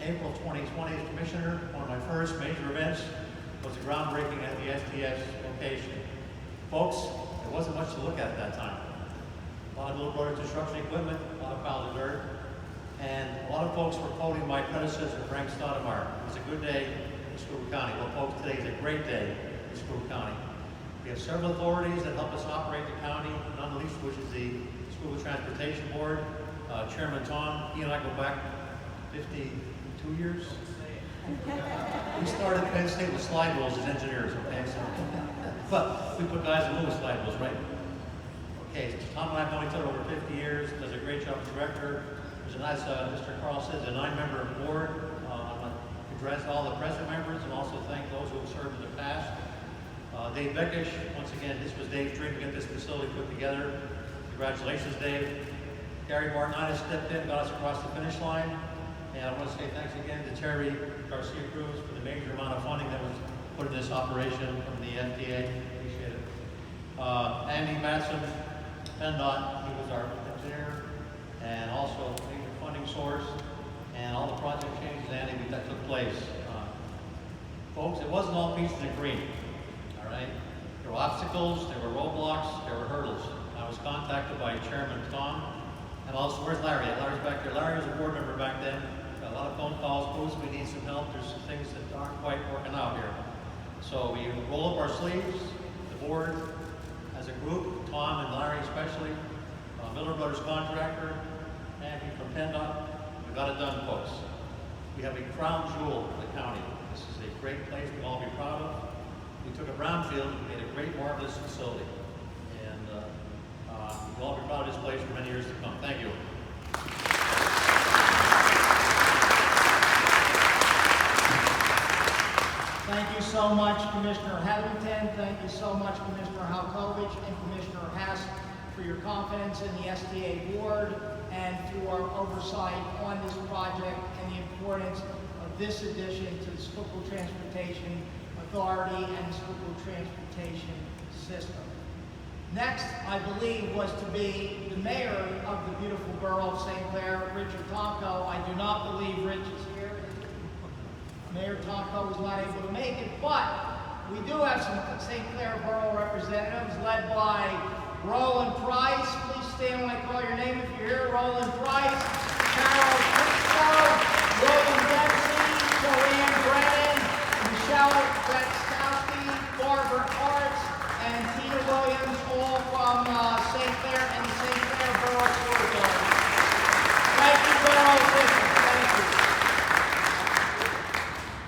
April 2020 as commissioner. One of my first major events was the groundbreaking at the SDS location. Folks, there wasn't much to look at that time. A lot of little brother construction equipment, a lot of piles of dirt, and a lot of folks were quoting my predecessor, Frank Stoudemire. It was a good day in Schuylkill County. Well, folks, today is a great day in Schuylkill County. We have several authorities that help us operate the county, none the least of which is the Schuylkill Transportation Board. Chairman Tom, he and I go back 52 years. We started at Penn State with slide rules as engineers, okay? So, but we put guys in little slide rules, right? Okay, so Tom and I have known each other over 50 years, does a great job as director. There's a nice, Mr. Carl says, a 9-member board. I want to address all the present members and also thank those who have served in the past. Dave Beckish, once again, this was Dave's dream to get this facility put together. Congratulations, Dave. Gary Martinez stepped in, got us across the finish line. And I want to say thanks again to Terry Garcia Crews for the major amount of funding that was put in this operation from the FDA. Appreciate it. Andy Batson, PennDOT, he was our engineer and also a major funding source. And all the project changes, Andy, that took place. Folks, it wasn't all peaches and cream. All right? There were obstacles, there were roadblocks, there were hurdles. I was contacted by Chairman Tom, and also, where's Larry? Larry's back there. Larry was a board member back then. Got a lot of phone calls, Bruce, we need some help. There's some things that aren't quite working out here. So we roll up our sleeves, the board as a group, Tom and Larry especially, Miller Brothers contractor, and from PennDOT. We got it done, folks. We have a crown jewel in the county. This is a great place we all be proud of. We took a brownfield and made a great, marvelous facility. And we'll all be proud of this place for many years to come. Thank you. Thank you so much, Commissioner Hetherington. Thank you so much, Commissioner Halkovich and Commissioner Hess, for your confidence in the STA board and for oversight on this project and the importance of this addition to the Schuylkill Transportation Authority and the Schuylkill Transportation System. Next, I believe, was to be the mayor of the beautiful borough of St. Clair, Richard Tonko. I do not believe Rich is here. Mayor Tonko was not able to make it, but we do have some St. Clair borough representatives led by Roland Price. Please stand when I call your name if you're here. Roland Price, Carol Cristo, William Dempsey, Joanne Brennan, Michelle Betzkowski, Barbara Arts, and Tina Williams, all from St. Clair and the St. Clair Borough School Authority. Thank you, borough officials. Thank you.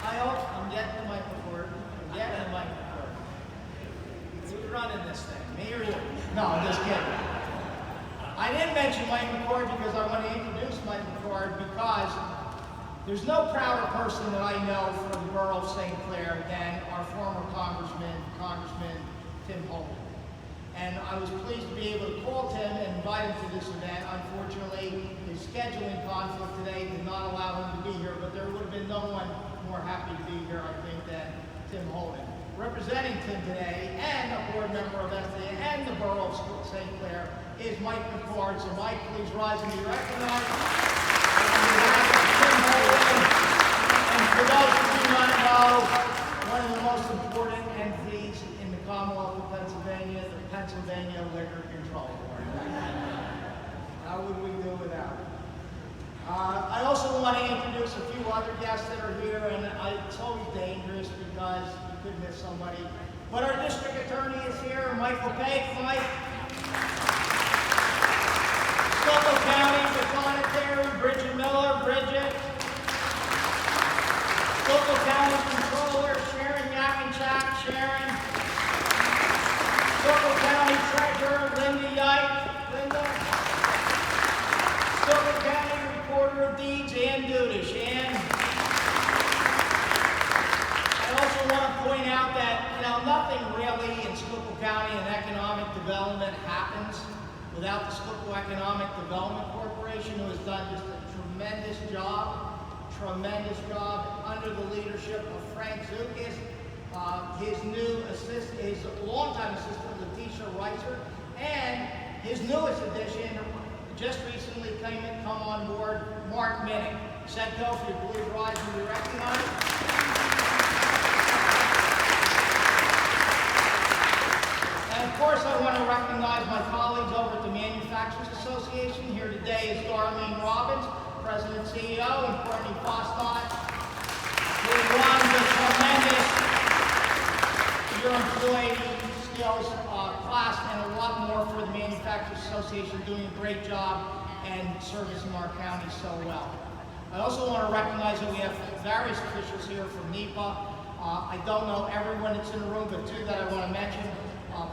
I'm getting the microphone. I'm getting the microphone. Who's running this thing? Me or you? No, I'm just kidding. I didn't mention Mike McCord because I want to introduce Mike McCord because there's no prouder person that I know for the borough of St. Clair than our former Congressman Tim Holden. And I was pleased to be able to call Tim and invite him to this event. Unfortunately, his scheduling conflict today did not allow him to be here, but there would have been no one more happy to be here, I think, than Tim Holden. Representing Tim today, and a board member of STA and the borough of St. Clair, is Mike McCord. So Mike, please rise and be recognized. Tim Holden, and for those who do not know, one of the most important entities in the Commonwealth of Pennsylvania, the Pennsylvania Liquor Control Board. How would we do without it? I also want to introduce a few other guests that are here, and it's always dangerous because you could miss somebody. But our district attorney is here, Michael Page. Mike. Schuylkill County Secretary, Bridget Miller. Bridget. Schuylkill County Controller, Sharon Yakinchak. Sharon. Schuylkill County Treasurer Linda Yike. Linda. Schuylkill County Recorder of Deeds Ann Dudish. Ann. I also want to point out that, nothing really in Schuylkill County and economic development happens without the Schuylkill Economic Development Corporation, who has done just a tremendous job under the leadership of Frank Zukis, his longtime assistant, Letitia Reiser, and his newest addition, just recently come on board, Mark Minnick. Sedco, if you please rise and be recognized. And of course, I want to recognize my colleagues over at the Manufacturers Association. Here today is Darlene Robbins, President and CEO, and Courtney Fosnot, who runs a tremendous Your Employee Skills class and a lot more for the Manufacturers Association, doing a great job and servicing our county so well. I also want to recognize that we have various officials here from NEPA. I don't know everyone that's in the room, but two that I want to mention.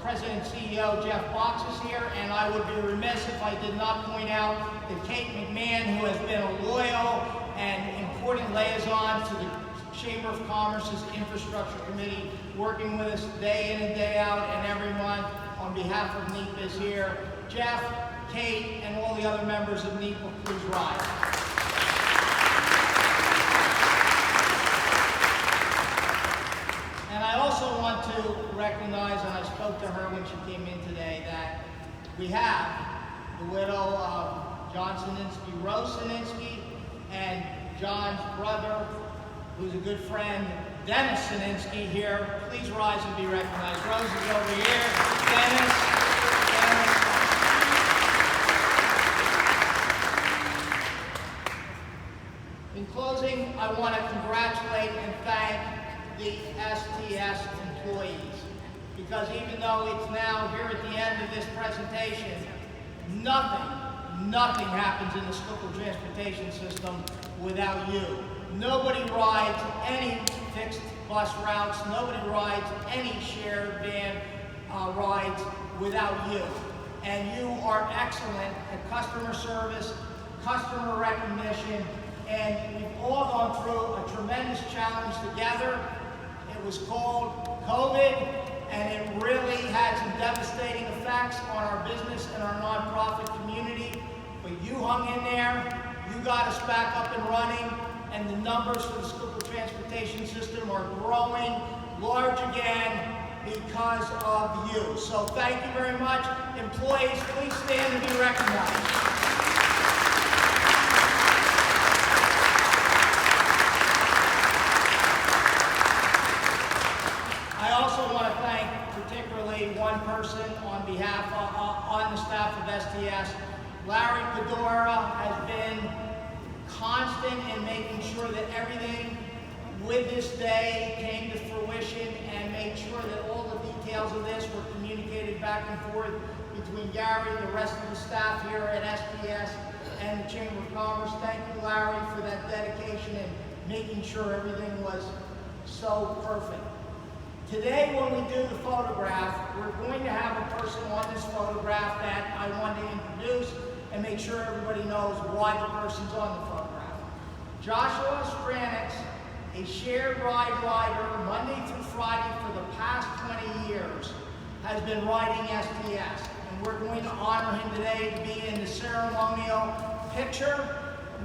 President and CEO Jeff Box is here, and I would be remiss if I did not point out that Kate McMahon, who has been a loyal and important liaison to the Chamber of Commerce's Infrastructure Committee, working with us day in and day out and every month on behalf of NEPA is here. Jeff, Kate, and all the other members of NEPA, please rise. And I also want to recognize, and I spoke to her when she came in today, that we have the widow of John Sininsky, Rose Sininsky, and John's brother, who's a good friend, Dennis Sininsky, here. Please rise and be recognized. Rose is over here. Dennis. In closing, I want to congratulate and thank the STS employees, because even though it's now here at the end of this presentation, nothing happens in the Schuylkill transportation system without you. Nobody rides any fixed bus routes, nobody rides any shared van rides without you. And you are excellent at customer service, customer recognition, and we've all gone through a tremendous challenge together. It was called COVID, and it really had some devastating effects on our business and our nonprofit community. But you hung in there, you got us back up and running, and the numbers for the Schuylkill transportation system are growing large again because of you. So thank you very much. Employees, please stand and be recognized. I also want to thank particularly one person on behalf on the staff of STS. Larry Pedora has been constant in making sure that everything with this day came to fruition and made sure that all the details of this were communicated back and forth between Gary, the rest of the staff here at STS, and the Chamber of Commerce. Thank you, Larry, for that dedication and making sure everything was so perfect. Today, when we do the photograph, we're going to have a person on this photograph that I want to introduce and make sure everybody knows why the person's on the photograph. Joshua Stranix, a shared ride rider Monday through Friday for the past 20 years, has been riding STS. And we're going to honor him today to be in the ceremonial picture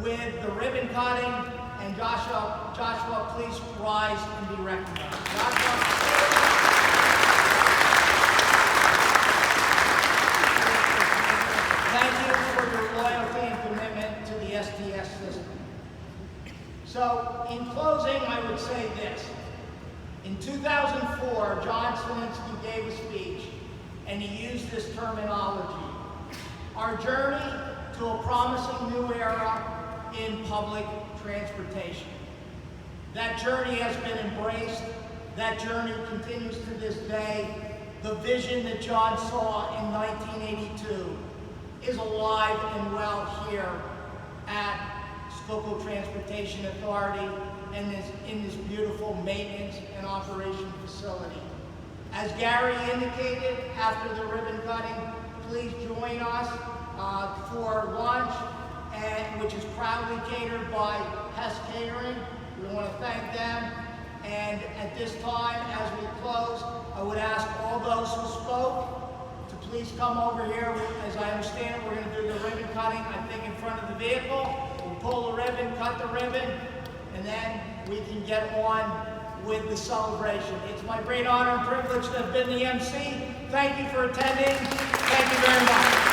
with the ribbon cutting. And Joshua, please rise and be recognized. Joshua. Thank you for your loyalty and commitment to the STS system. So, in closing, I would say this. In 2004, John Sininsky gave a speech, and he used this terminology. Our journey to a promising new era in public transportation. That journey has been embraced. That journey continues to this day. The vision that John saw in 1982 is alive and well here at Schuylkill Transportation Authority and in this beautiful maintenance and operation facility. As Gary indicated, after the ribbon cutting, please join us for lunch, which is proudly catered by Hess Catering. We want to thank them. And at this time, as we close, I would ask all those who spoke to please come over here. As I understand it, we're going to do the ribbon cutting, I think, in front of the vehicle. We'll pull the ribbon, cut the ribbon, and then we can get on with the celebration. It's my great honor and privilege to have been the MC. Thank you for attending. Thank you very much.